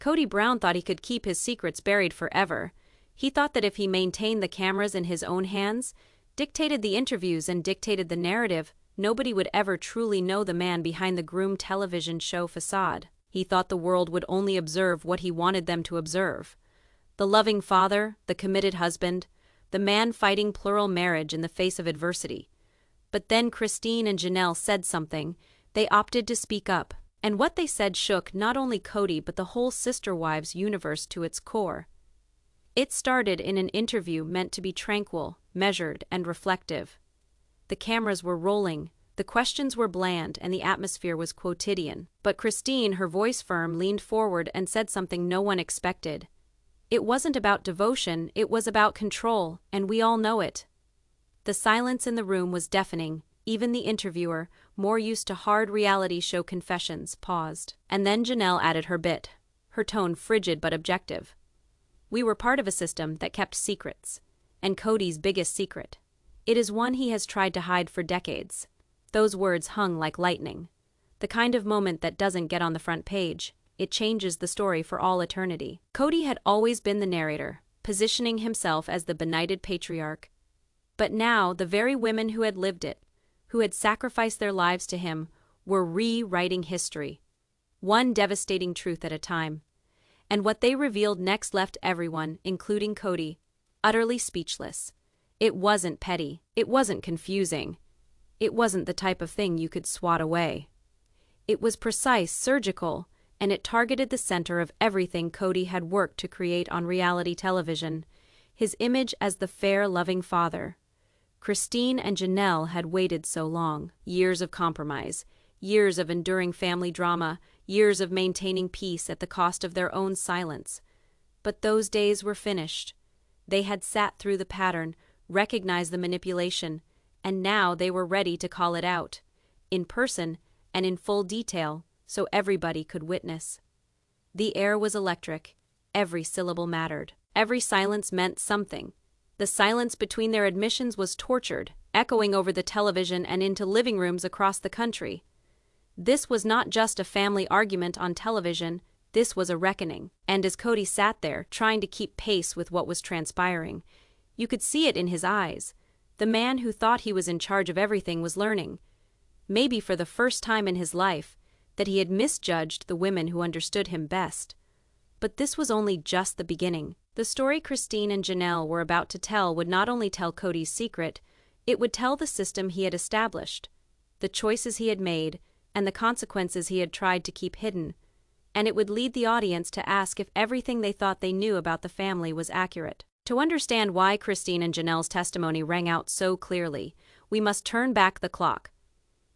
Kody Brown thought he could keep his secrets buried forever. He thought that if he maintained the cameras in his own hands, dictated the interviews and dictated the narrative, nobody would ever truly know the man behind the groomed television show facade. He thought the world would only observe what he wanted them to observe. The loving father, the committed husband, the man fighting plural marriage in the face of adversity. But then Christine and Janelle said something. They opted to speak up. And what they said shook not only Kody but the whole Sister Wives universe to its core. It started in an interview meant to be tranquil, measured, and reflective. The cameras were rolling, the questions were bland, and the atmosphere was quotidian. But Christine, her voice firm, leaned forward and said something no one expected. It wasn't about devotion, it was about control, and we all know it. The silence in the room was deafening. Even the interviewer, more used to hard reality show confessions, paused. And then Janelle added her bit, her tone frigid but objective. We were part of a system that kept secrets. And Kody's biggest secret. It is one he has tried to hide for decades. Those words hung like lightning. The kind of moment that doesn't get on the front page. It changes the story for all eternity. Kody had always been the narrator, positioning himself as the benighted patriarch. But now, the very women who had lived it, who had sacrificed their lives to him, were rewriting history. One devastating truth at a time. And what they revealed next left everyone, including Kody, utterly speechless. It wasn't petty. It wasn't confusing. It wasn't the type of thing you could swat away. It was precise, surgical, and it targeted the center of everything Kody had worked to create on reality television, his image as the fair, loving father. Christine and Janelle had waited so long. Years of compromise, years of enduring family drama, years of maintaining peace at the cost of their own silence. But those days were finished. They had sat through the pattern, recognized the manipulation, and now they were ready to call it out, in person and in full detail, so everybody could witness. The air was electric. Every syllable mattered. Every silence meant something. The silence between their admissions was tortured, echoing over the television and into living rooms across the country. This was not just a family argument on television, this was a reckoning. And as Kody sat there, trying to keep pace with what was transpiring, you could see it in his eyes. The man who thought he was in charge of everything was learning, maybe for the first time in his life, that he had misjudged the women who understood him best. But this was only just the beginning. The story Christine and Janelle were about to tell would not only tell Kody's secret, it would tell the system he had established, the choices he had made, and the consequences he had tried to keep hidden. And it would lead the audience to ask if everything they thought they knew about the family was accurate. To understand why Christine and Janelle's testimony rang out so clearly, we must turn back the clock.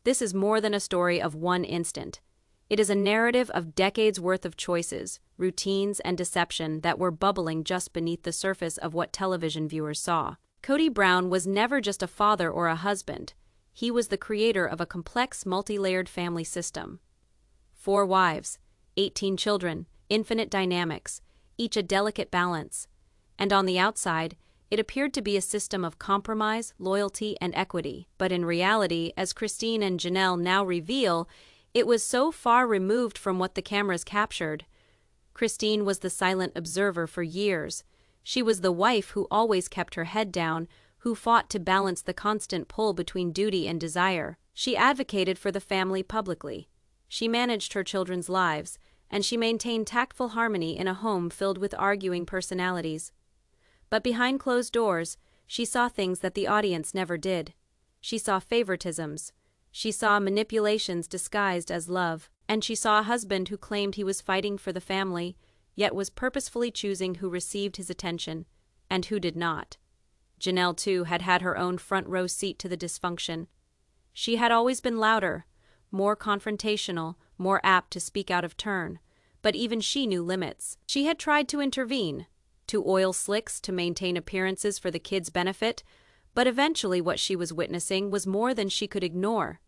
This is more than a story of one instant. It is a narrative of decades worth of choices, routines, and deception that were bubbling just beneath the surface of what television viewers saw. Kody Brown was never just a father or a husband. He was the creator of a complex, multi-layered family system. 4 wives, 18 children, infinite dynamics, each a delicate balance. And on the outside, it appeared to be a system of compromise, loyalty, and equity. But in reality, as Christine and Janelle now reveal, it was so far removed from what the cameras captured. Christine was the silent observer for years. She was the wife who always kept her head down, who fought to balance the constant pull between duty and desire. She advocated for the family publicly. She managed her children's lives, and she maintained tactful harmony in a home filled with arguing personalities. But behind closed doors, she saw things that the audience never did. She saw favoritisms. She saw manipulations disguised as love, and she saw a husband who claimed he was fighting for the family, yet was purposefully choosing who received his attention and who did not. Janelle, too, had had her own front-row seat to the dysfunction. She had always been louder, more confrontational, more apt to speak out of turn, but even she knew limits. She had tried to intervene, to oil slicks to maintain appearances for the kids' benefit, but eventually what she was witnessing was more than she could ignore.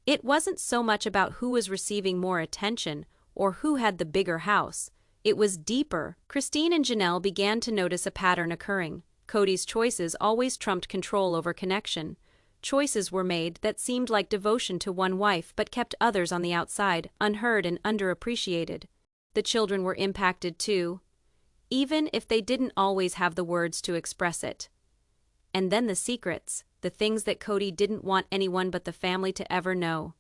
It wasn't so much about who was receiving more attention or who had the bigger house. It was deeper. Christine and Janelle began to notice a pattern occurring. Kody's choices always trumped control over connection. Choices were made that seemed like devotion to one wife but kept others on the outside, unheard and underappreciated. The children were impacted too, even if they didn't always have the words to express it. And then the secrets, the things that Kody didn't want anyone but the family to ever know.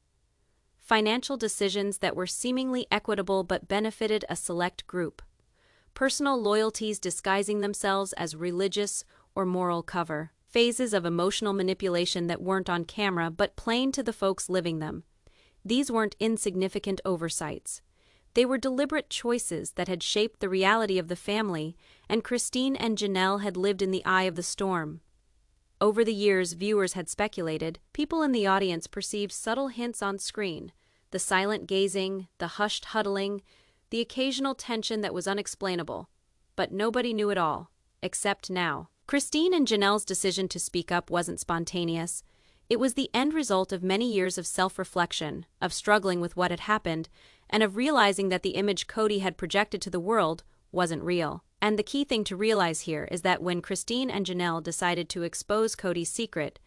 Financial decisions that were seemingly equitable but benefited a select group. Personal loyalties disguising themselves as religious or moral cover. Phases of emotional manipulation that weren't on camera but plain to the folks living them. These weren't insignificant oversights. They were deliberate choices that had shaped the reality of the family, and Christine and Janelle had lived in the eye of the storm. Over the years, viewers had speculated, people in the audience perceived subtle hints on screen, the silent gazing, the hushed huddling, the occasional tension that was unexplainable. But nobody knew it all, except now. Christine and Janelle's decision to speak up wasn't spontaneous. It was the end result of many years of self-reflection, of struggling with what had happened, and of realizing that the image Kody had projected to the world wasn't real. And the key thing to realize here is that when Christine and Janelle decided to expose Kody's secret,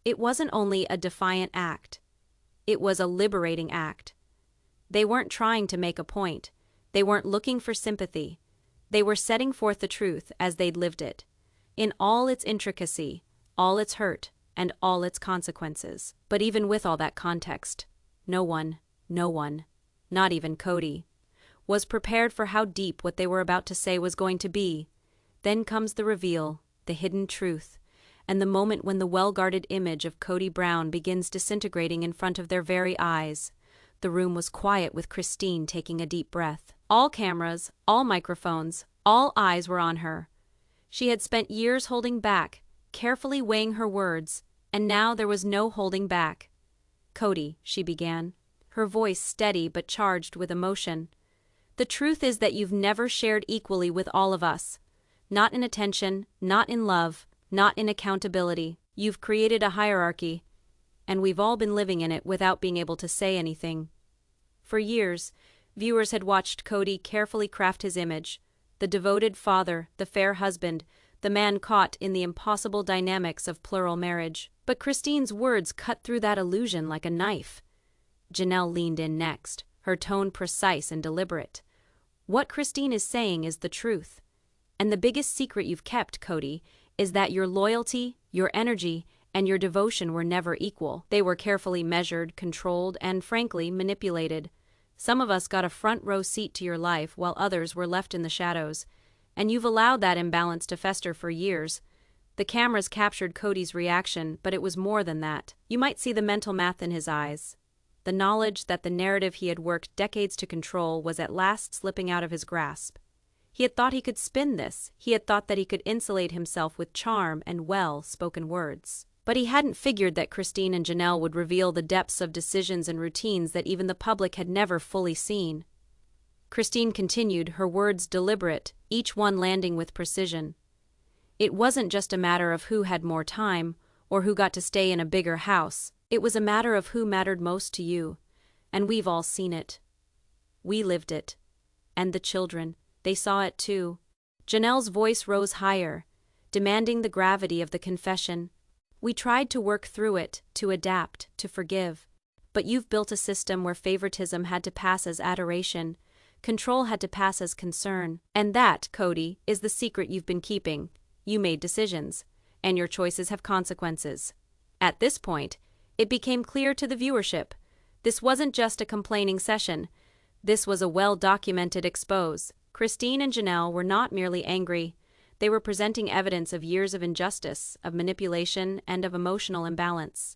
it wasn't only a defiant act. It was a liberating act. They weren't trying to make a point. They weren't looking for sympathy. They were setting forth the truth as they'd lived it, in all its intricacy, all its hurt, and all its consequences. But even with all that context, no one, not even Kody, was prepared for how deep what they were about to say was going to be. Then comes the reveal, the hidden truth, and the moment when the well-guarded image of Kody Brown begins disintegrating in front of their very eyes. The room was quiet with Christine taking a deep breath. All cameras, all microphones, all eyes were on her. She had spent years holding back, carefully weighing her words, and now there was no holding back. "Kody," she began, her voice steady but charged with emotion. "The truth is that you've never shared equally with all of us. Not in attention, not in love, not in accountability. You've created a hierarchy, and we've all been living in it without being able to say anything." For years, viewers had watched Kody carefully craft his image, the devoted father, the fair husband, the man caught in the impossible dynamics of plural marriage. But Christine's words cut through that illusion like a knife. Janelle leaned in next, her tone precise and deliberate. "What Christine is saying is the truth. And the biggest secret you've kept, Kody, is that your loyalty, your energy, and your devotion were never equal. They were carefully measured, controlled, and frankly manipulated. Some of us got a front row seat to your life while others were left in the shadows. And you've allowed that imbalance to fester for years." The cameras captured Kody's reaction, but it was more than that. You might see the mental math in his eyes. The knowledge that the narrative he had worked decades to control was at last slipping out of his grasp. He had thought he could spin this. He had thought that he could insulate himself with charm and well-spoken words. But he hadn't figured that Christine and Janelle would reveal the depths of decisions and routines that even the public had never fully seen. Christine continued, her words deliberate, each one landing with precision. "It wasn't just a matter of who had more time, or who got to stay in a bigger house. It was a matter of who mattered most to you. And we've all seen it. We lived it. And the children, they saw it too." Janelle's voice rose higher, demanding the gravity of the confession. "We tried to work through it, to adapt, to forgive. But you've built a system where favoritism had to pass as adoration, control had to pass as concern. And that, Kody, is the secret you've been keeping. You made decisions, and your choices have consequences." At this point, it became clear to the viewership. This wasn't just a complaining session. This was a well-documented expose. Christine and Janelle were not merely angry. They were presenting evidence of years of injustice, of manipulation, and of emotional imbalance.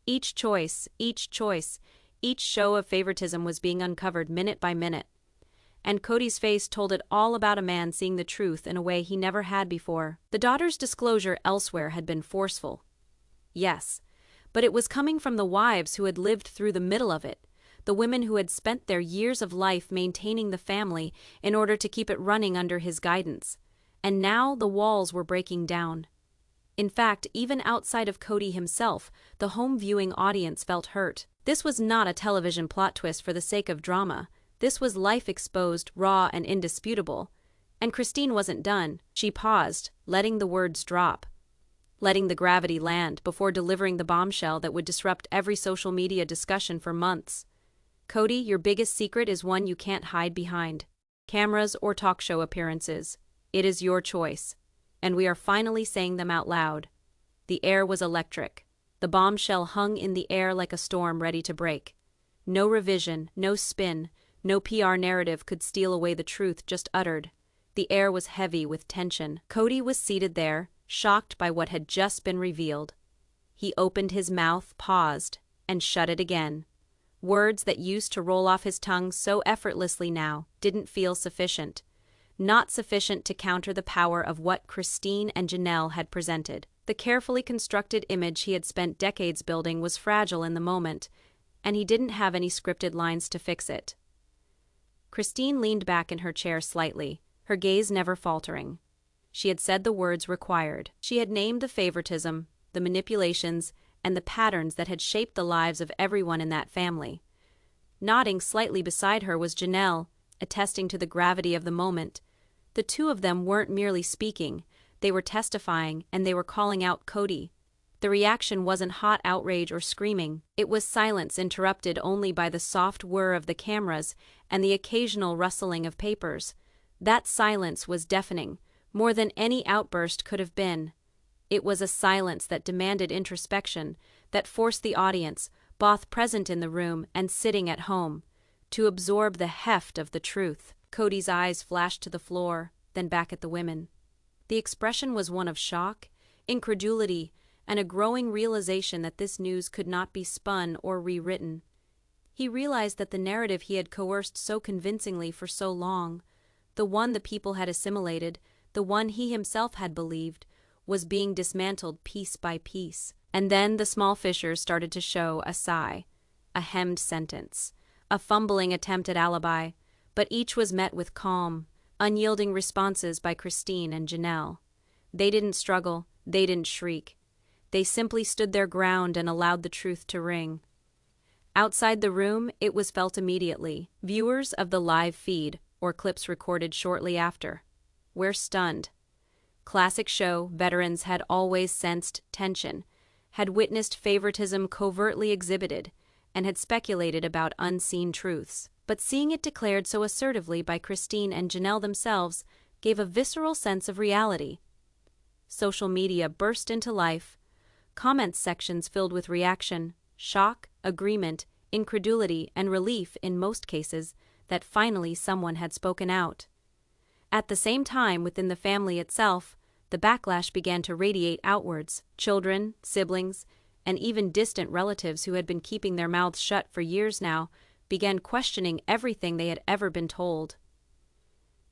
Each choice, each show of favoritism was being uncovered minute by minute. And Kody's face told it all about a man seeing the truth in a way he never had before. The daughter's disclosure elsewhere had been forceful. Yes, but it was coming from the wives who had lived through the middle of it, the women who had spent their years of life maintaining the family in order to keep it running under his guidance. And now the walls were breaking down. In fact, even outside of Kody himself, the home viewing audience felt hurt. This was not a television plot twist for the sake of drama. This was life exposed, raw, and indisputable. And Christine wasn't done. She paused, letting the words drop, letting the gravity land before delivering the bombshell that would disrupt every social media discussion for months. Kody, your biggest secret is one you can't hide behind cameras or talk show appearances. It is your choice. And we are finally saying them out loud. The air was electric. The bombshell hung in the air like a storm ready to break. No revision, no spin, no PR narrative could steal away the truth just uttered. The air was heavy with tension. Kody was seated there, shocked by what had just been revealed. He opened his mouth, paused, and shut it again. Words that used to roll off his tongue so effortlessly now didn't feel sufficient. Not sufficient to counter the power of what Christine and Janelle had presented. The carefully constructed image he had spent decades building was fragile in the moment, and he didn't have any scripted lines to fix it. Christine leaned back in her chair slightly, her gaze never faltering. She had said the words required. She had named the favoritism, the manipulations, and the patterns that had shaped the lives of everyone in that family. Nodding slightly beside her was Janelle, attesting to the gravity of the moment. The two of them weren't merely speaking, they were testifying, and they were calling out Kody. The reaction wasn't hot outrage or screaming, it was silence interrupted only by the soft whir of the cameras and the occasional rustling of papers. That silence was deafening, more than any outburst could have been. It was a silence that demanded introspection, that forced the audience, both present in the room and sitting at home, to absorb the heft of the truth. Kody's eyes flashed to the floor, then back at the women. The expression was one of shock, incredulity, and a growing realization that this news could not be spun or rewritten. He realized that the narrative he had coerced so convincingly for so long, the one the people had assimilated, the one he himself had believed, was being dismantled piece by piece. And then the small fissures started to show: a sigh, a hemmed sentence, a fumbling attempt at alibi, but each was met with calm, unyielding responses by Christine and Janelle. They didn't struggle, they didn't shriek. They simply stood their ground and allowed the truth to ring. Outside the room, it was felt immediately. Viewers of the live feed, or clips recorded shortly after, were stunned. Classic show veterans had always sensed tension, had witnessed favoritism covertly exhibited, and had speculated about unseen truths. But seeing it declared so assertively by Christine and Janelle themselves gave a visceral sense of reality. Social media burst into life, comment sections filled with reaction, shock, agreement, incredulity, and relief in most cases that finally someone had spoken out. At the same time, within the family itself, the backlash began to radiate outwards. Children, siblings, and even distant relatives who had been keeping their mouths shut for years now began questioning everything they had ever been told.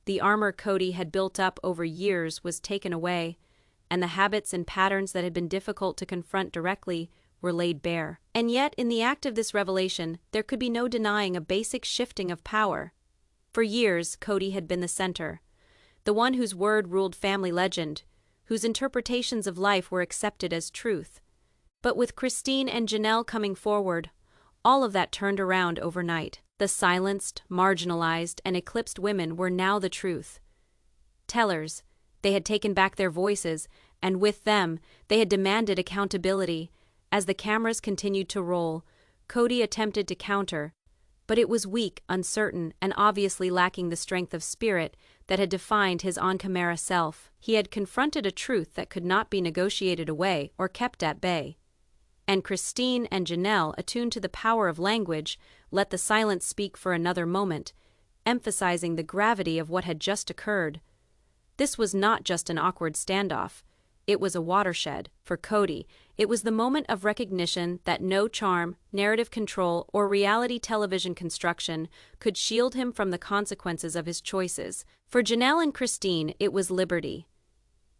The armor Kody had built up over years was taken away, and the habits and patterns that had been difficult to confront directly were laid bare. And yet, in the act of this revelation, there could be no denying a basic shifting of power. For years, Kody had been the center, the one whose word ruled family legend, whose interpretations of life were accepted as truth. But with Christine and Janelle coming forward, all of that turned around overnight. The silenced, marginalized, and eclipsed women were now the truth tellers. They had taken back their voices, and with them, they had demanded accountability. As the cameras continued to roll, Kody attempted to counter, but it was weak, uncertain, and obviously lacking the strength of spirit that had defined his on-camera self. He had confronted a truth that could not be negotiated away or kept at bay. And Christine and Janelle, attuned to the power of language, let the silence speak for another moment, emphasizing the gravity of what had just occurred. This was not just an awkward standoff. It was a watershed. For Kody, it was the moment of recognition that no charm, narrative control, or reality television construction could shield him from the consequences of his choices. For Janelle and Christine, it was liberty.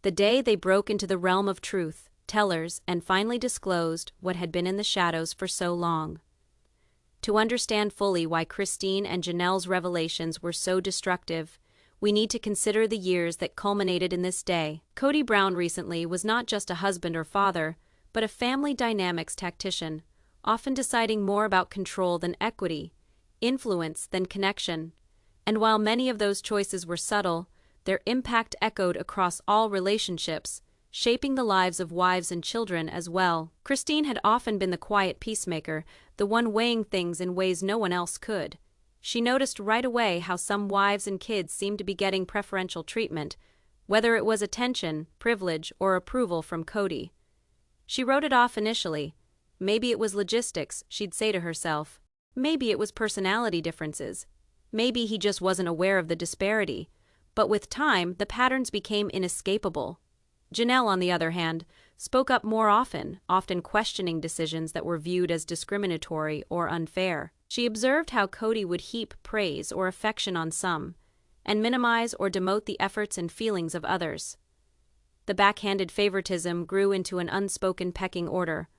The day they broke into the realm of truth, tellers, and finally disclosed what had been in the shadows for so long. To understand fully why Christine and Janelle's revelations were so destructive, we need to consider the years that culminated in this day. Kody Brown recently was not just a husband or father, but a family dynamics tactician, often deciding more about control than equity, influence than connection. And while many of those choices were subtle, their impact echoed across all relationships, shaping the lives of wives and children as well. Christine had often been the quiet peacemaker, the one weighing things in ways no one else could. She noticed right away how some wives and kids seemed to be getting preferential treatment, whether it was attention, privilege, or approval from Kody. She wrote it off initially. Maybe it was logistics, she'd say to herself. Maybe it was personality differences. Maybe he just wasn't aware of the disparity. But with time, the patterns became inescapable. Janelle, on the other hand, spoke up more often questioning decisions that were viewed as discriminatory or unfair. She observed how Kody would heap praise or affection on some, and minimize or demote the efforts and feelings of others. The backhanded favoritism grew into an unspoken pecking order,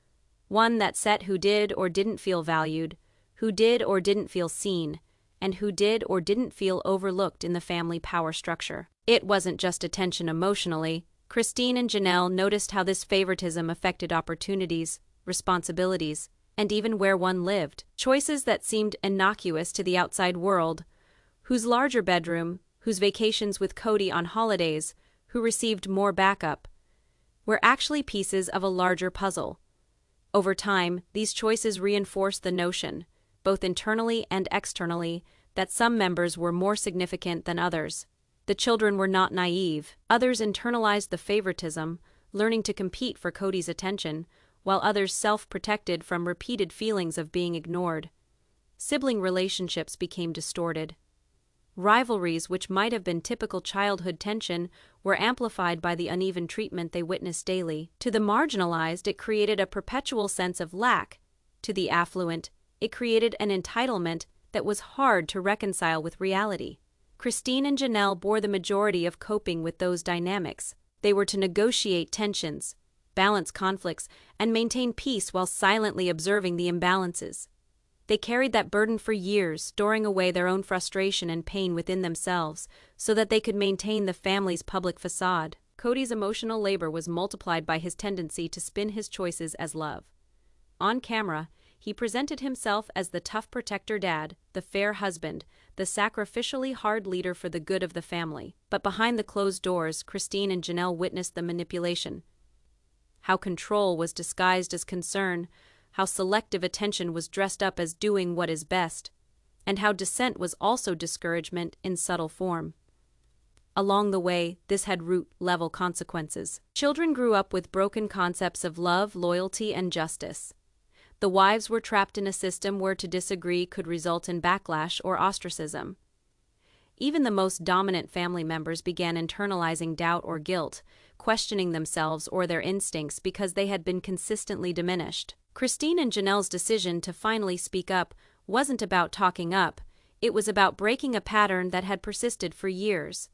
one that set who did or didn't feel valued, who did or didn't feel seen, and who did or didn't feel overlooked in the family power structure. It wasn't just attention emotionally. Christine and Janelle noticed how this favoritism affected opportunities, responsibilities, and even where one lived. Choices that seemed innocuous to the outside world, whose larger bedroom, whose vacations with Kody on holidays, who received more backup, were actually pieces of a larger puzzle. Over time, these choices reinforced the notion, both internally and externally, that some members were more significant than others. The children were not naive. Others internalized the favoritism, learning to compete for Kody's attention, while others self-protected from repeated feelings of being ignored. Sibling relationships became distorted. Rivalries, which might have been typical childhood tension, were amplified by the uneven treatment they witnessed daily. To the marginalized, it created a perpetual sense of lack. To the affluent, it created an entitlement that was hard to reconcile with reality. Christine and Janelle bore the majority of coping with those dynamics. They were to negotiate tensions, balance conflicts, and maintain peace while silently observing the imbalances. They carried that burden for years, storing away their own frustration and pain within themselves, so that they could maintain the family's public facade. Kody's emotional labor was multiplied by his tendency to spin his choices as love. On camera, he presented himself as the tough protector dad, the fair husband, the sacrificially hard leader for the good of the family. But behind the closed doors, Christine and Janelle witnessed the manipulation. How control was disguised as concern, how selective attention was dressed up as doing what is best, and how dissent was also discouragement in subtle form. Along the way, this had root-level consequences. Children grew up with broken concepts of love, loyalty, and justice. The wives were trapped in a system where to disagree could result in backlash or ostracism. Even the most dominant family members began internalizing doubt or guilt, questioning themselves or their instincts because they had been consistently diminished. Christine and Janelle's decision to finally speak up wasn't about talking up, it was about breaking a pattern that had persisted for years.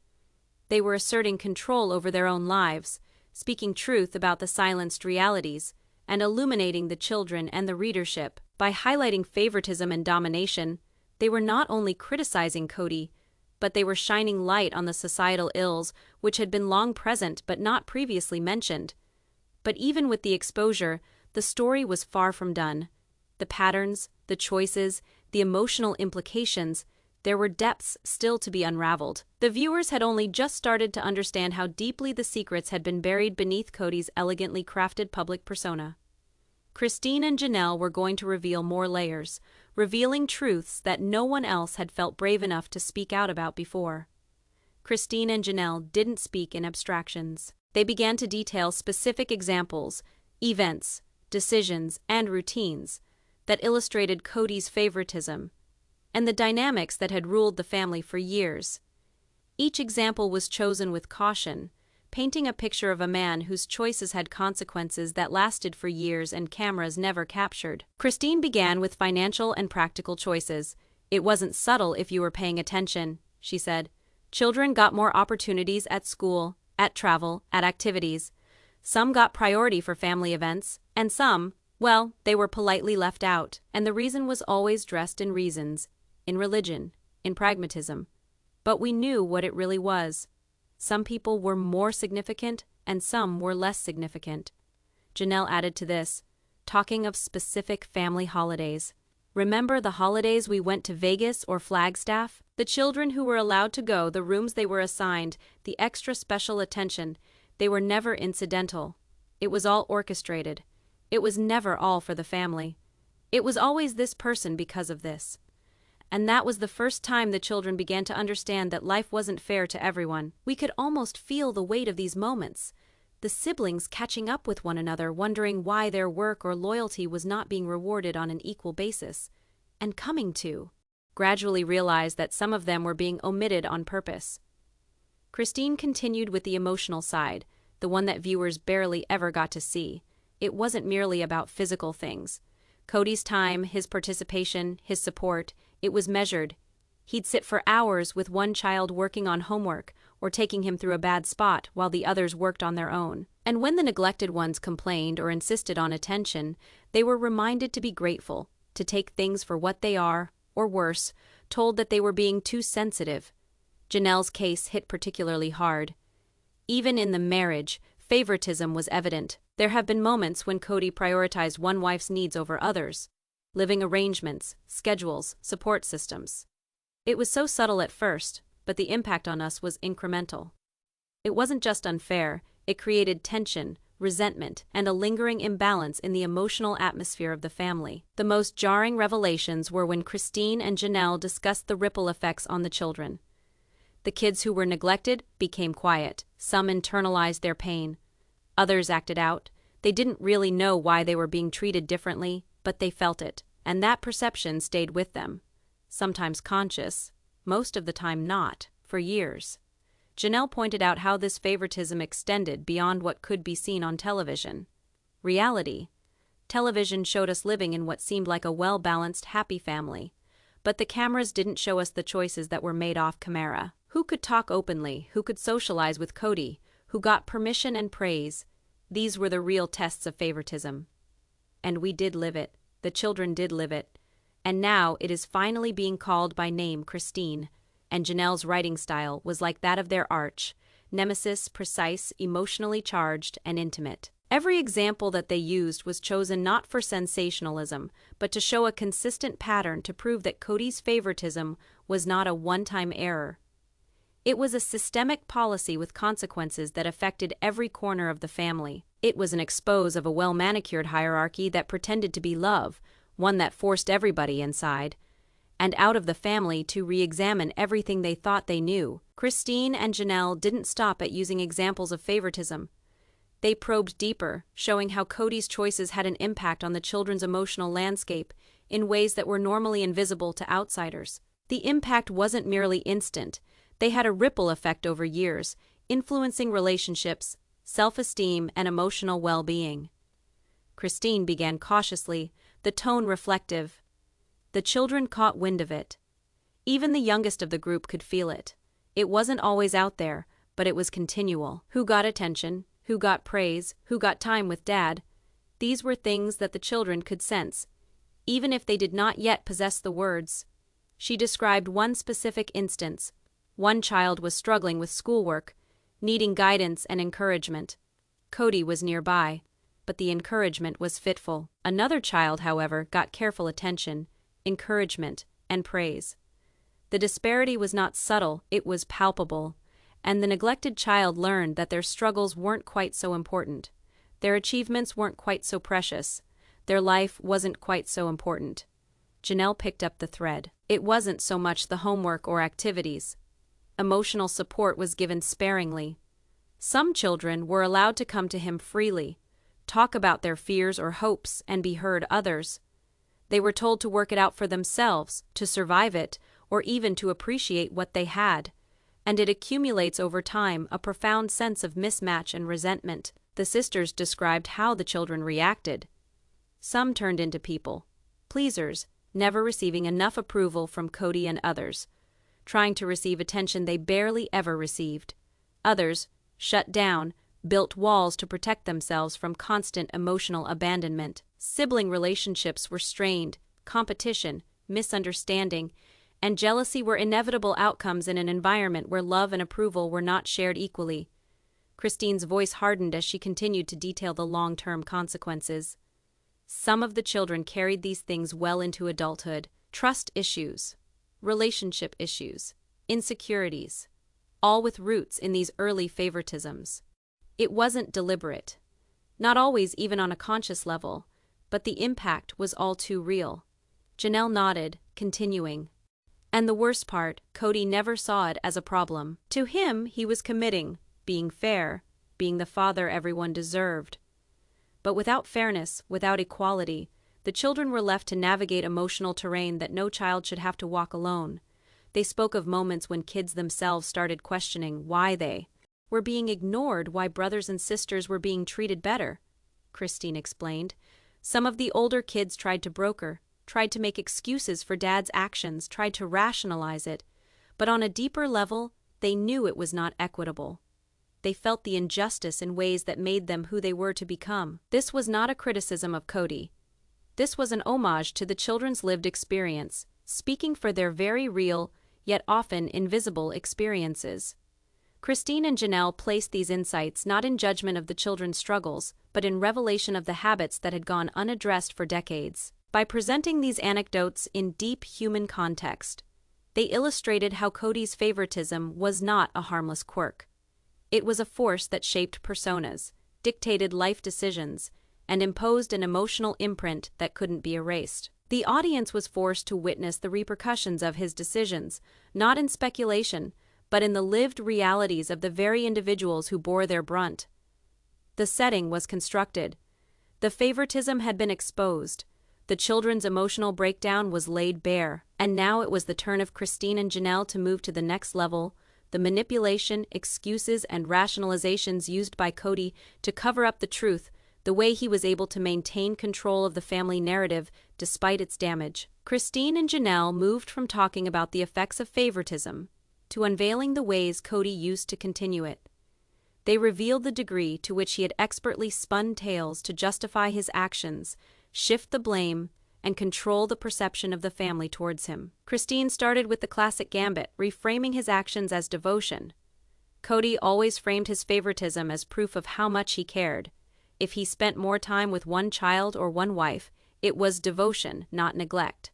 They were asserting control over their own lives, speaking truth about the silenced realities, and illuminating the children and the readership. By highlighting favoritism and domination, they were not only criticizing Kody, but they were shining light on the societal ills which had been long present but not previously mentioned. But even with the exposure, the story was far from done. The patterns, the choices, the emotional implications, there were depths still to be unraveled. The viewers had only just started to understand how deeply the secrets had been buried beneath Kody's elegantly crafted public persona. Christine and Janelle were going to reveal more layers, revealing truths that no one else had felt brave enough to speak out about before. Christine and Janelle didn't speak in abstractions. They began to detail specific examples, events, decisions, and routines that illustrated Kody's favoritism and the dynamics that had ruled the family for years. Each example was chosen with caution, painting a picture of a man whose choices had consequences that lasted for years and cameras never captured. Christine began with financial and practical choices. It wasn't subtle if you were paying attention, she said. Children got more opportunities at school, at travel, at activities. Some got priority for family events, and some, well, they were politely left out. And the reason was always dressed in reasons, in religion, in pragmatism. But we knew what it really was. Some people were more significant, and some were less significant. Janelle added to this, talking of specific family holidays. Remember the holidays we went to Vegas or Flagstaff? The children who were allowed to go, the rooms they were assigned, the extra special attention. They were never incidental. It was all orchestrated. It was never all for the family. It was always this person because of this. And that was the first time the children began to understand that life wasn't fair to everyone. We could almost feel the weight of these moments. The siblings catching up with one another, wondering why their work or loyalty was not being rewarded on an equal basis, and coming to gradually realize that some of them were being omitted on purpose. Christine continued with the emotional side, the one that viewers barely ever got to see. It wasn't merely about physical things. Kody's time, his participation, his support, it was measured. He'd sit for hours with one child working on homework or taking him through a bad spot while the others worked on their own. And when the neglected ones complained or insisted on attention, they were reminded to be grateful, to take things for what they are, or worse, told that they were being too sensitive. Janelle's case hit particularly hard. Even in the marriage, favoritism was evident. There have been moments when Kody prioritized one wife's needs over others. Living arrangements, schedules, support systems. It was so subtle at first, but the impact on us was incremental. It wasn't just unfair, it created tension, resentment, and a lingering imbalance in the emotional atmosphere of the family. The most jarring revelations were when Christine and Janelle discussed the ripple effects on the children. The kids who were neglected became quiet. Some internalized their pain. Others acted out. They didn't really know why they were being treated differently, but they felt it, and that perception stayed with them. Sometimes conscious, most of the time not, for years. Janelle pointed out how this favoritism extended beyond what could be seen on television. Reality. Television showed us living in what seemed like a well-balanced, happy family. But the cameras didn't show us the choices that were made off camera. Who could talk openly? Who could socialize with Kody? Who got permission and praise? These were the real tests of favoritism. And we did live it. The children did live it. And now it is finally being called by name Christine. And Janelle's writing style was like that of their arch, nemesis, precise, emotionally charged, and intimate. Every example that they used was chosen not for sensationalism, but to show a consistent pattern to prove that Kody's favoritism was not a one-time error. It was a systemic policy with consequences that affected every corner of the family. It was an expose of a well-manicured hierarchy that pretended to be love, one that forced everybody inside, and out of the family to re-examine everything they thought they knew. Christine and Janelle didn't stop at using examples of favoritism. They probed deeper, showing how Kody's choices had an impact on the children's emotional landscape in ways that were normally invisible to outsiders. The impact wasn't merely instant. They had a ripple effect over years, influencing relationships, self-esteem, and emotional well-being. Christine began cautiously, the tone reflective. The children caught wind of it. Even the youngest of the group could feel it. It wasn't always out there, but it was continual. Who got attention? Who got praise? Who got time with Dad? These were things that the children could sense, even if they did not yet possess the words. She described one specific instance. One child was struggling with schoolwork, needing guidance and encouragement. Kody was nearby, but the encouragement was fitful. Another child, however, got careful attention, encouragement, and praise. The disparity was not subtle, it was palpable, and the neglected child learned that their struggles weren't quite so important. Their achievements weren't quite so precious. Their life wasn't quite so important. Janelle picked up the thread. It wasn't so much the homework or activities. Emotional support was given sparingly. Some children were allowed to come to him freely, talk about their fears or hopes, and be heard. Others, they were told to work it out for themselves, to survive it, or even to appreciate what they had. And it accumulates over time, a profound sense of mismatch and resentment. The sisters described how the children reacted. Some turned into people pleasers, never receiving enough approval from Kody and others, trying to receive attention they barely ever received. Others shut down, built walls to protect themselves from constant emotional abandonment. Sibling relationships were strained, competition, misunderstanding, and jealousy were inevitable outcomes in an environment where love and approval were not shared equally. Christine's voice hardened as she continued to detail the long-term consequences. Some of the children carried these things well into adulthood. Trust issues, relationship issues, insecurities, all with roots in these early favoritisms. It wasn't deliberate. Not always even on a conscious level, but the impact was all too real. Janelle nodded, continuing. And the worst part, Kody never saw it as a problem. To him, he was committing, being fair, being the father everyone deserved. But without fairness, without equality, the children were left to navigate emotional terrain that no child should have to walk alone. They spoke of moments when kids themselves started questioning why they were being ignored, why brothers and sisters were being treated better. Christine explained. Some of the older kids tried to broker, tried to make excuses for Dad's actions, tried to rationalize it, but on a deeper level, they knew it was not equitable. They felt the injustice in ways that made them who they were to become. This was not a criticism of Kody. This was an homage to the children's lived experience, speaking for their very real, yet often invisible experiences. Christine and Janelle placed these insights not in judgment of the children's struggles, but in revelation of the habits that had gone unaddressed for decades. By presenting these anecdotes in deep human context, they illustrated how Kody's favoritism was not a harmless quirk. It was a force that shaped personas, dictated life decisions, and imposed an emotional imprint that couldn't be erased. The audience was forced to witness the repercussions of his decisions, not in speculation, but in the lived realities of the very individuals who bore their brunt. The setting was constructed. The favoritism had been exposed. The children's emotional breakdown was laid bare, and now it was the turn of Christine and Janelle to move to the next level, the manipulation, excuses, and rationalizations used by Kody to cover up the truth, the way he was able to maintain control of the family narrative despite its damage. Christine and Janelle moved from talking about the effects of favoritism to unveiling the ways Kody used to continue it. They revealed the degree to which he had expertly spun tales to justify his actions, shift the blame, and control the perception of the family towards him. Christine started with the classic gambit, reframing his actions as devotion. Kody always framed his favoritism as proof of how much he cared. If he spent more time with one child or one wife, it was devotion, not neglect.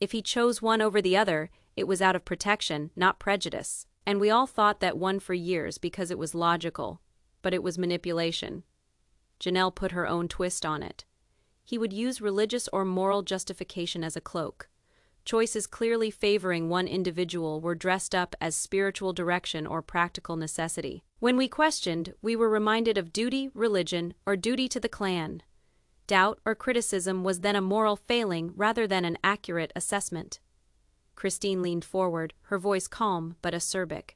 If he chose one over the other, it was out of protection, not prejudice. And we all thought that one for years because it was logical, but it was manipulation. Janelle put her own twist on it. He would use religious or moral justification as a cloak. Choices clearly favoring one individual were dressed up as spiritual direction or practical necessity. When we questioned, we were reminded of duty, religion, or duty to the clan. Doubt or criticism was then a moral failing rather than an accurate assessment. Christine leaned forward, her voice calm but acerbic.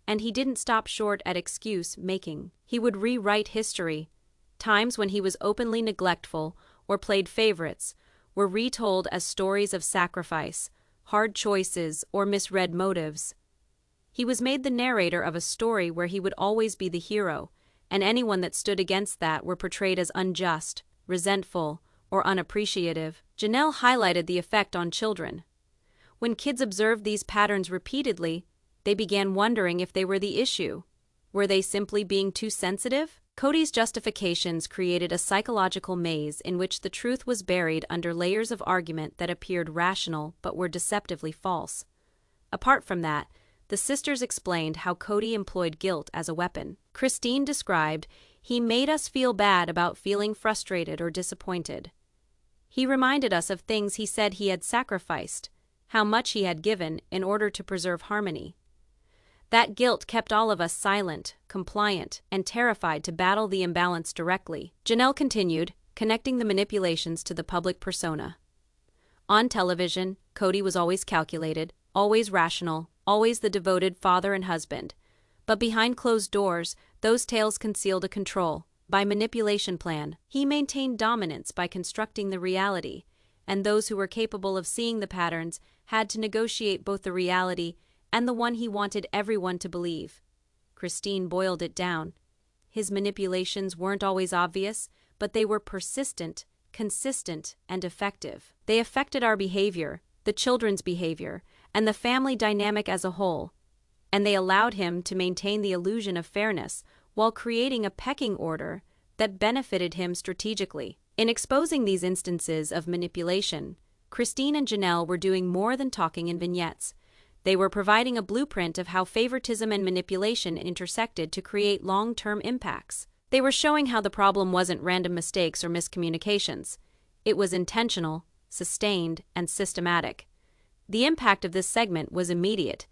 And he didn't stop short at excuse-making. He would rewrite history. Times when he was openly neglectful or played favorites were retold as stories of sacrifice, hard choices, or misread motives. He was made the narrator of a story where he would always be the hero, and anyone that stood against that were portrayed as unjust, resentful, or unappreciative. Janelle highlighted the effect on children. When kids observed these patterns repeatedly, they began wondering if they were the issue. Were they simply being too sensitive? Kody's justifications created a psychological maze in which the truth was buried under layers of argument that appeared rational but were deceptively false. Apart from that, the sisters explained how Kody employed guilt as a weapon. Christine described, "He made us feel bad about feeling frustrated or disappointed. He reminded us of things he said he had sacrificed, how much he had given in order to preserve harmony. That guilt kept all of us silent, compliant, and terrified to battle the imbalance directly." Janelle continued, connecting the manipulations to the public persona. On television, Kody was always calculated, always rational, always the devoted father and husband. But behind closed doors, those tales concealed a control, by manipulation plan. He maintained dominance by constructing the reality, and those who were capable of seeing the patterns had to negotiate both the reality and the one he wanted everyone to believe. Christine boiled it down. His manipulations weren't always obvious, but they were persistent, consistent, and effective. They affected our behavior, the children's behavior, and the family dynamic as a whole, and they allowed him to maintain the illusion of fairness while creating a pecking order that benefited him strategically. In exposing these instances of manipulation, Christine and Janelle were doing more than talking in vignettes. They were providing a blueprint of how favoritism and manipulation intersected to create long-term impacts. They were showing how the problem wasn't random mistakes or miscommunications. It was intentional, sustained, and systematic. The impact of this segment was immediate.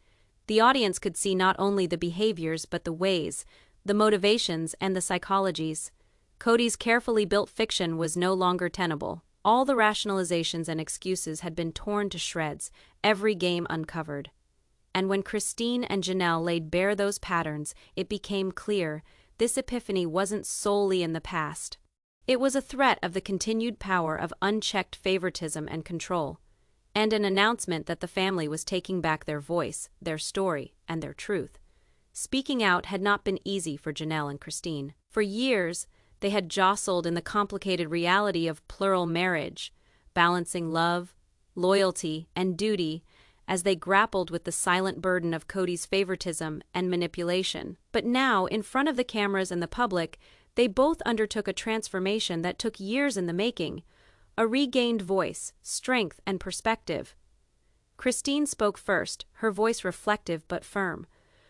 The audience could see not only the behaviors but the ways, the motivations, and the psychologies. Kody's carefully built fiction was no longer tenable. All the rationalizations and excuses had been torn to shreds, every game uncovered. And when Christine and Janelle laid bare those patterns, it became clear this epiphany wasn't solely in the past. It was a threat of the continued power of unchecked favoritism and control, and an announcement that the family was taking back their voice, their story, and their truth. Speaking out had not been easy for Janelle and Christine. For years, they had jostled in the complicated reality of plural marriage, balancing love, loyalty, and duty as they grappled with the silent burden of Kody's favoritism and manipulation. But now, in front of the cameras and the public, they both undertook a transformation that took years in the making, a regained voice, strength, and perspective. Christine spoke first, her voice reflective but firm.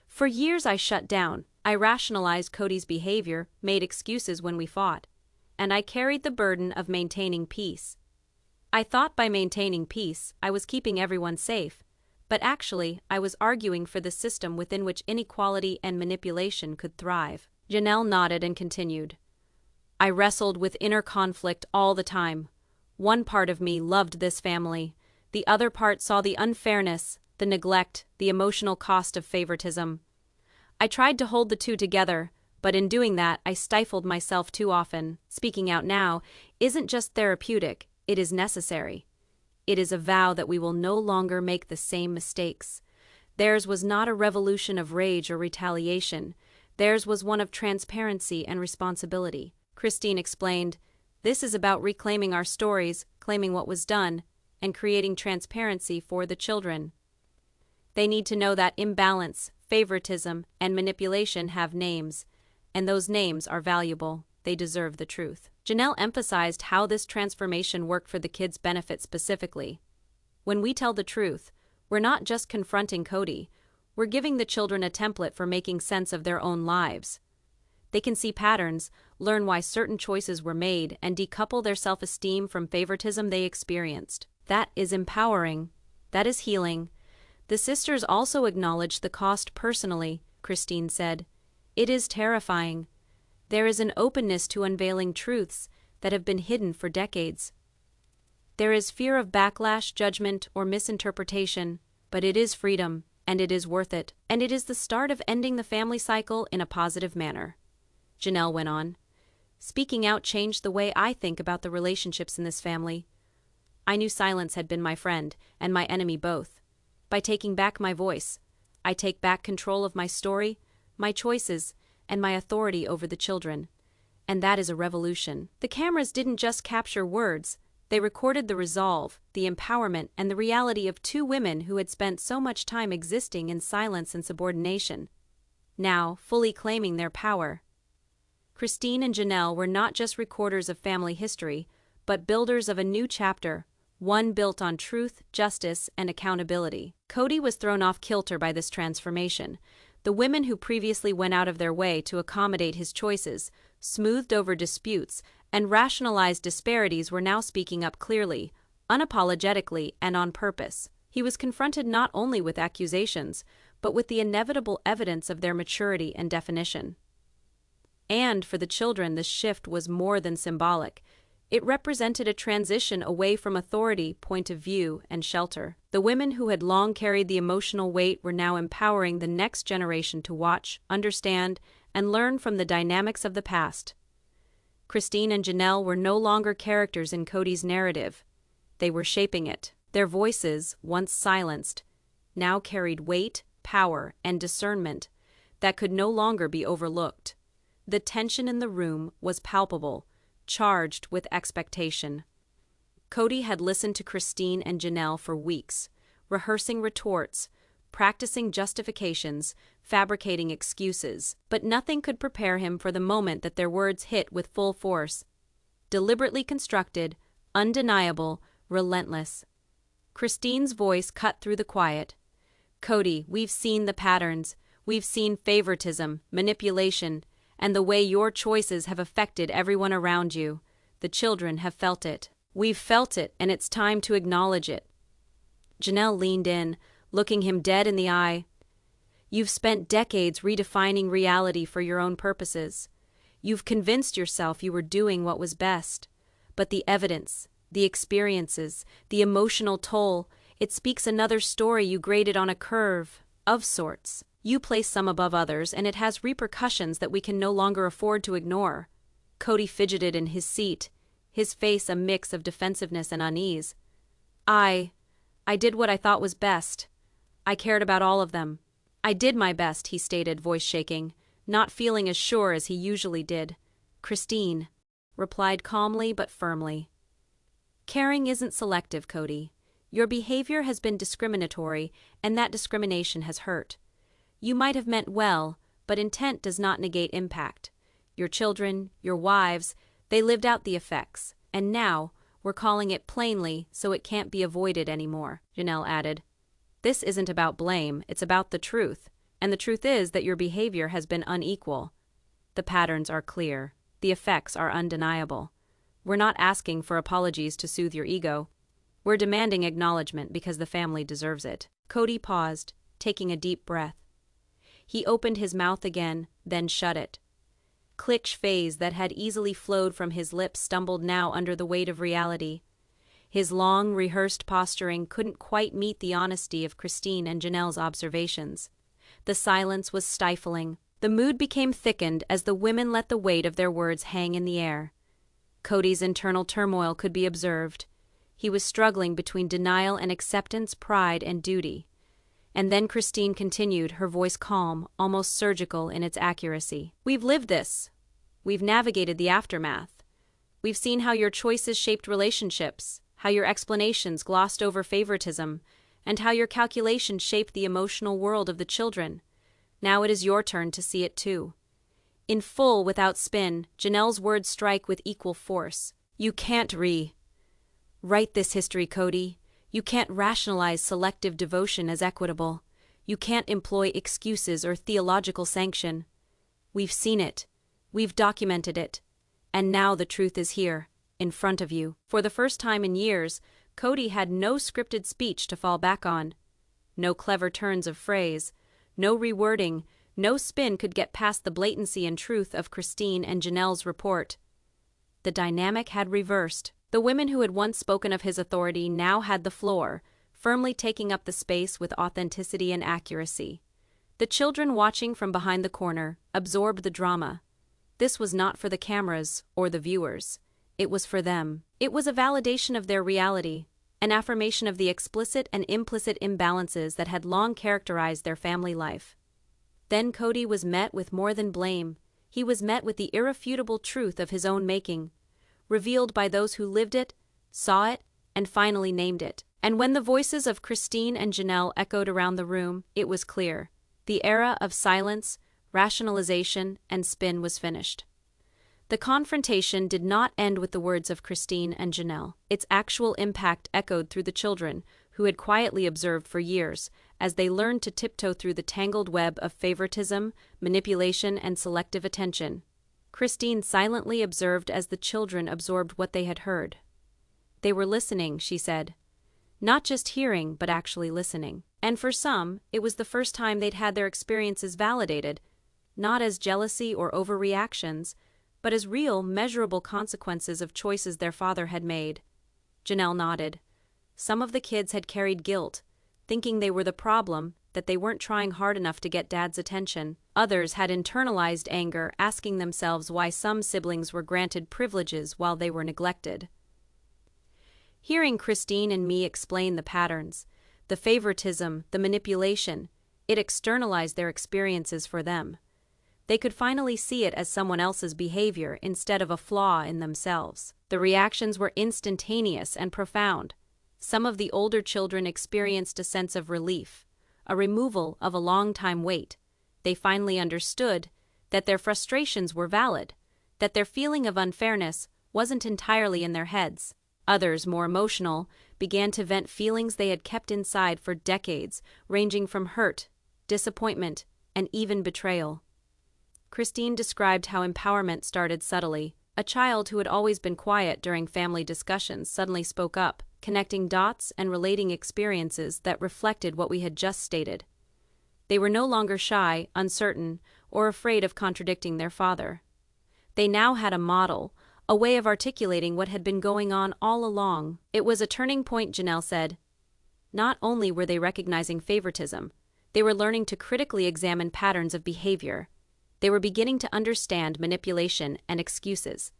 For years I shut down. I rationalized Kody's behavior, made excuses when we fought, and I carried the burden of maintaining peace. I thought by maintaining peace, I was keeping everyone safe, but actually, I was arguing for the system within which inequality and manipulation could thrive. Janelle nodded and continued. I wrestled with inner conflict all the time. One part of me loved this family. The other part saw the unfairness, the neglect, the emotional cost of favoritism. I tried to hold the two together, but in doing that, I stifled myself too often. Speaking out now isn't just therapeutic, it is necessary. It is a vow that we will no longer make the same mistakes. Theirs was not a revolution of rage or retaliation. Theirs was one of transparency and responsibility. Christine explained, this is about reclaiming our stories, claiming what was done, and creating transparency for the children. They need to know that imbalance, favoritism, and manipulation have names, and those names are valuable. They deserve the truth. Janelle emphasized how this transformation worked for the kids' benefit specifically. When we tell the truth, we're not just confronting Kody, we're giving the children a template for making sense of their own lives. They can see patterns, learn why certain choices were made, and decouple their self-esteem from favoritism they experienced. That is empowering. That is healing. The sisters also acknowledged the cost personally, Christine said. It is terrifying. There is an openness to unveiling truths that have been hidden for decades. There is fear of backlash, judgment, or misinterpretation, but it is freedom, and it is worth it, and it is the start of ending the family cycle in a positive manner. Janelle went on. Speaking out changed the way I think about the relationships in this family. I knew silence had been my friend and my enemy both. By taking back my voice, I take back control of my story, my choices, and my authority over the children. And that is a revolution. The cameras didn't just capture words, they recorded the resolve, the empowerment, and the reality of two women who had spent so much time existing in silence and subordination, now fully claiming their power. Christine and Janelle were not just recorders of family history, but builders of a new chapter, one built on truth, justice, and accountability. Kody was thrown off kilter by this transformation. The women who previously went out of their way to accommodate his choices, smoothed over disputes, and rationalized disparities were now speaking up clearly, unapologetically, and on purpose. He was confronted not only with accusations, but with the inevitable evidence of their maturity and definition. And for the children, this shift was more than symbolic. It represented a transition away from authority, point of view, and shelter. The women who had long carried the emotional weight were now empowering the next generation to watch, understand, and learn from the dynamics of the past. Christine and Janelle were no longer characters in Kody's narrative. They were shaping it. Their voices, once silenced, now carried weight, power, and discernment that could no longer be overlooked. The tension in the room was palpable, charged with expectation. Kody had listened to Christine and Janelle for weeks, rehearsing retorts, practicing justifications, fabricating excuses, but nothing could prepare him for the moment that their words hit with full force. Deliberately constructed, undeniable, relentless. Christine's voice cut through the quiet. Kody, we've seen the patterns. We've seen favoritism, manipulation, and the way your choices have affected everyone around you. The children have felt it. We've felt it, and it's time to acknowledge it. Janelle leaned in, looking him dead in the eye. You've spent decades redefining reality for your own purposes. You've convinced yourself you were doing what was best. But the evidence, the experiences, the emotional toll, it speaks another story. You graded on a curve, of sorts. You place some above others, and it has repercussions that we can no longer afford to ignore. Kody fidgeted in his seat, his face a mix of defensiveness and unease. I did what I thought was best. I cared about all of them. I did my best, he stated, voice shaking, not feeling as sure as he usually did. Christine replied calmly but firmly. Caring isn't selective, Kody. Your behavior has been discriminatory, and that discrimination has hurt. You might have meant well, but intent does not negate impact. Your children, your wives, they lived out the effects, and now we're calling it plainly so it can't be avoided anymore, Janelle added. This isn't about blame, it's about the truth, and the truth is that your behavior has been unequal. The patterns are clear, the effects are undeniable. We're not asking for apologies to soothe your ego. We're demanding acknowledgement because the family deserves it. Kody paused, taking a deep breath. He opened his mouth again, then shut it. Cliché phase that had easily flowed from his lips stumbled now under the weight of reality. His long, rehearsed posturing couldn't quite meet the honesty of Christine and Janelle's observations. The silence was stifling. The mood became thickened as the women let the weight of their words hang in the air. Kody's internal turmoil could be observed. He was struggling between denial and acceptance, pride and duty. And then Christine continued, her voice calm, almost surgical in its accuracy. We've lived this. We've navigated the aftermath. We've seen how your choices shaped relationships, how your explanations glossed over favoritism, and how your calculations shaped the emotional world of the children. Now it is your turn to see it too. In full, without spin, Janelle's words strike with equal force. You can't rewrite this history, Kody. You can't rationalize selective devotion as equitable. You can't employ excuses or theological sanction. We've seen it. We've documented it. And now the truth is here, in front of you. For the first time in years, Kody had no scripted speech to fall back on. No clever turns of phrase, no rewording, no spin could get past the blatancy and truth of Christine and Janelle's report. The dynamic had reversed. The women who had once spoken of his authority now had the floor, firmly taking up the space with authenticity and accuracy. The children, watching from behind the corner, absorbed the drama. This was not for the cameras or the viewers. It was for them. It was a validation of their reality, an affirmation of the explicit and implicit imbalances that had long characterized their family life. Then Kody was met with more than blame. He was met with the irrefutable truth of his own making, revealed by those who lived it, saw it, and finally named it. And when the voices of Christine and Janelle echoed around the room, it was clear. The era of silence, rationalization, and spin was finished. The confrontation did not end with the words of Christine and Janelle. Its actual impact echoed through the children, who had quietly observed for years, as they learned to tiptoe through the tangled web of favoritism, manipulation, and selective attention. Christine silently observed as the children absorbed what they had heard. They were listening, she said. Not just hearing, but actually listening. And for some, it was the first time they'd had their experiences validated, not as jealousy or overreactions, but as real, measurable consequences of choices their father had made. Janelle nodded. Some of the kids had carried guilt, thinking they were the problem, that they weren't trying hard enough to get Dad's attention. Others had internalized anger, asking themselves why some siblings were granted privileges while they were neglected. Hearing Christine and me explain the patterns, the favoritism, the manipulation, it externalized their experiences for them. They could finally see it as someone else's behavior instead of a flaw in themselves. The reactions were instantaneous and profound. Some of the older children experienced a sense of relief, a removal of a long-time weight. They finally understood that their frustrations were valid, that their feeling of unfairness wasn't entirely in their heads. Others, more emotional, began to vent feelings they had kept inside for decades, ranging from hurt, disappointment, and even betrayal. Christine described how empowerment started subtly. A child who had always been quiet during family discussions suddenly spoke up, connecting dots and relating experiences that reflected what we had just stated. They were no longer shy, uncertain, or afraid of contradicting their father. They now had a model, a way of articulating what had been going on all along. It was a turning point, Janelle said. Not only were they recognizing favoritism, they were learning to critically examine patterns of behavior. They were beginning to understand manipulation and excuses.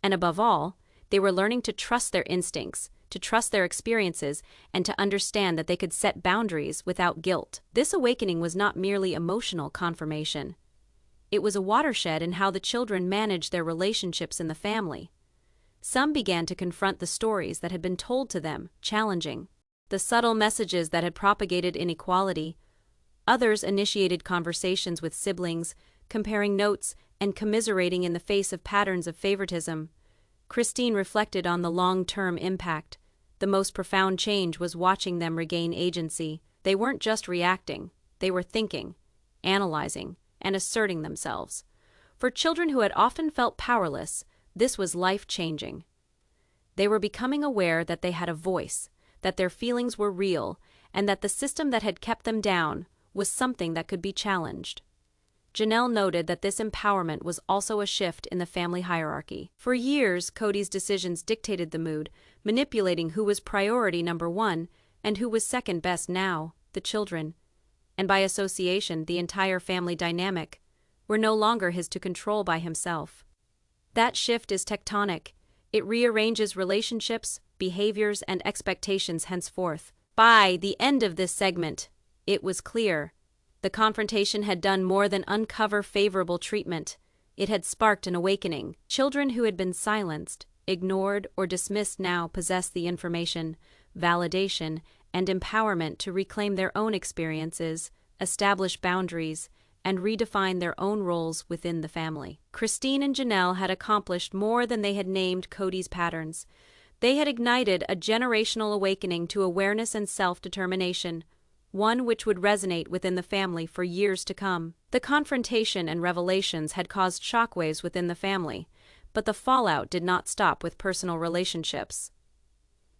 And above all, they were learning to trust their instincts, to trust their experiences, and to understand that they could set boundaries without guilt. This awakening was not merely emotional confirmation. It was a watershed in how the children managed their relationships in the family. Some began to confront the stories that had been told to them, challenging the subtle messages that had propagated inequality. Others initiated conversations with siblings, comparing notes and commiserating in the face of patterns of favoritism. Christine reflected on the long-term impact. The most profound change was watching them regain agency. They weren't just reacting, they were thinking, analyzing, and asserting themselves. For children who had often felt powerless, this was life-changing. They were becoming aware that they had a voice, that their feelings were real, and that the system that had kept them down was something that could be challenged. Janelle noted that this empowerment was also a shift in the family hierarchy. For years, Kody's decisions dictated the mood, manipulating who was priority number one and who was second best now, the children. And by association, the entire family dynamic, were no longer his to control by himself. That shift is tectonic. It rearranges relationships, behaviors, and expectations henceforth. By the end of this segment, it was clear. The confrontation had done more than uncover favorable treatment. It had sparked an awakening. Children who had been silenced, ignored, or dismissed now possessed the information, validation, and empowerment to reclaim their own experiences, establish boundaries, and redefine their own roles within the family. Christine and Janelle had accomplished more than they had named Kody's patterns. They had ignited a generational awakening to awareness and self-determination, one which would resonate within the family for years to come. The confrontation and revelations had caused shockwaves within the family, but the fallout did not stop with personal relationships.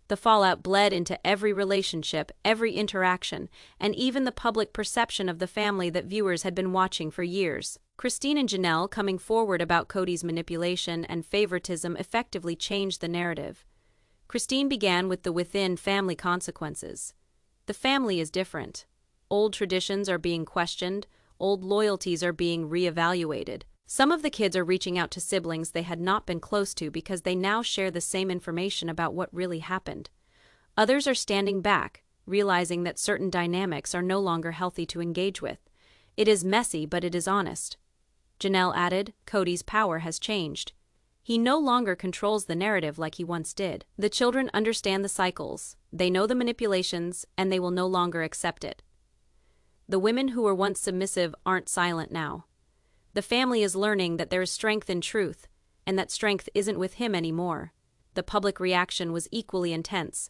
The fallout bled into every relationship, every interaction, and even the public perception of the family that viewers had been watching for years. Christine and Janelle coming forward about Kody's manipulation and favoritism effectively changed the narrative. Christine began with the within family consequences. The family is different. Old traditions are being questioned, old loyalties are being reevaluated. Some of the kids are reaching out to siblings they had not been close to because they now share the same information about what really happened. Others are standing back, realizing that certain dynamics are no longer healthy to engage with. It is messy, but it is honest. Janelle added, Kody's power has changed. He no longer controls the narrative like he once did. The children understand the cycles, they know the manipulations, and they will no longer accept it. The women who were once submissive aren't silent now. The family is learning that there is strength in truth, and that strength isn't with him anymore. The public reaction was equally intense.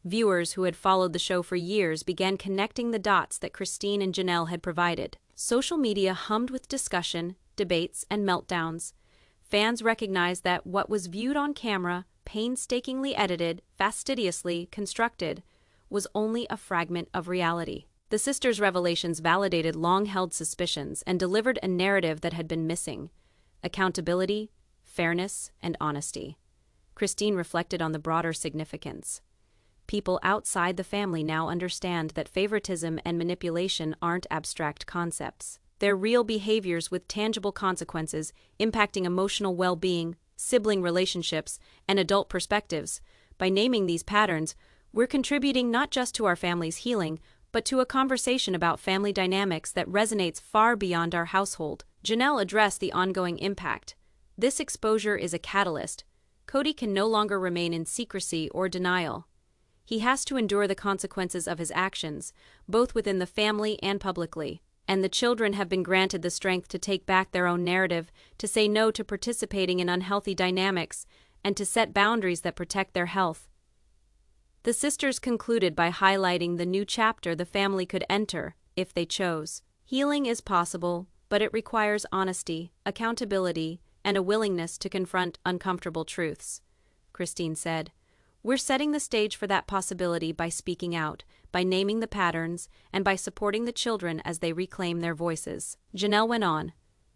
Viewers who had followed the show for years began connecting the dots that Christine and Janelle had provided. Social media hummed with discussion, debates, and meltdowns. Fans recognized that what was viewed on camera, painstakingly edited, fastidiously constructed, was only a fragment of reality. The sisters' revelations validated long-held suspicions and delivered a narrative that had been missing: accountability, fairness, and honesty. Christine reflected on the broader significance. People outside the family now understand that favoritism and manipulation aren't abstract concepts. They're real behaviors with tangible consequences, impacting emotional well-being, sibling relationships, and adult perspectives. By naming these patterns, we're contributing not just to our family's healing, but to a conversation about family dynamics that resonates far beyond our household. Janelle addressed the ongoing impact. This exposure is a catalyst. Kody can no longer remain in secrecy or denial. He has to endure the consequences of his actions, both within the family and publicly. And the children have been granted the strength to take back their own narrative, to say no to participating in unhealthy dynamics, and to set boundaries that protect their health. The sisters concluded by highlighting the new chapter the family could enter, if they chose. Healing is possible, but it requires honesty, accountability, and a willingness to confront uncomfortable truths," Christine said. "We're setting the stage for that possibility by speaking out, by naming the patterns, and by supporting the children as they reclaim their voices." Janelle went on,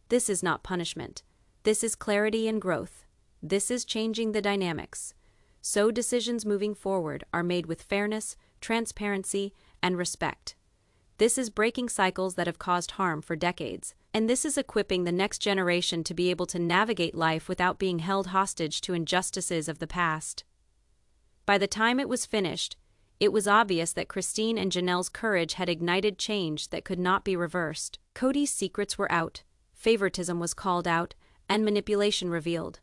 "This is not punishment. This is clarity and growth. This is changing the dynamics. So decisions moving forward are made with fairness, transparency, and respect. This is breaking cycles that have caused harm for decades, and this is equipping the next generation to be able to navigate life without being held hostage to injustices of the past." By the time it was finished, it was obvious that Christine and Janelle's courage had ignited change that could not be reversed. Kody's secrets were out, favoritism was called out, and manipulation revealed.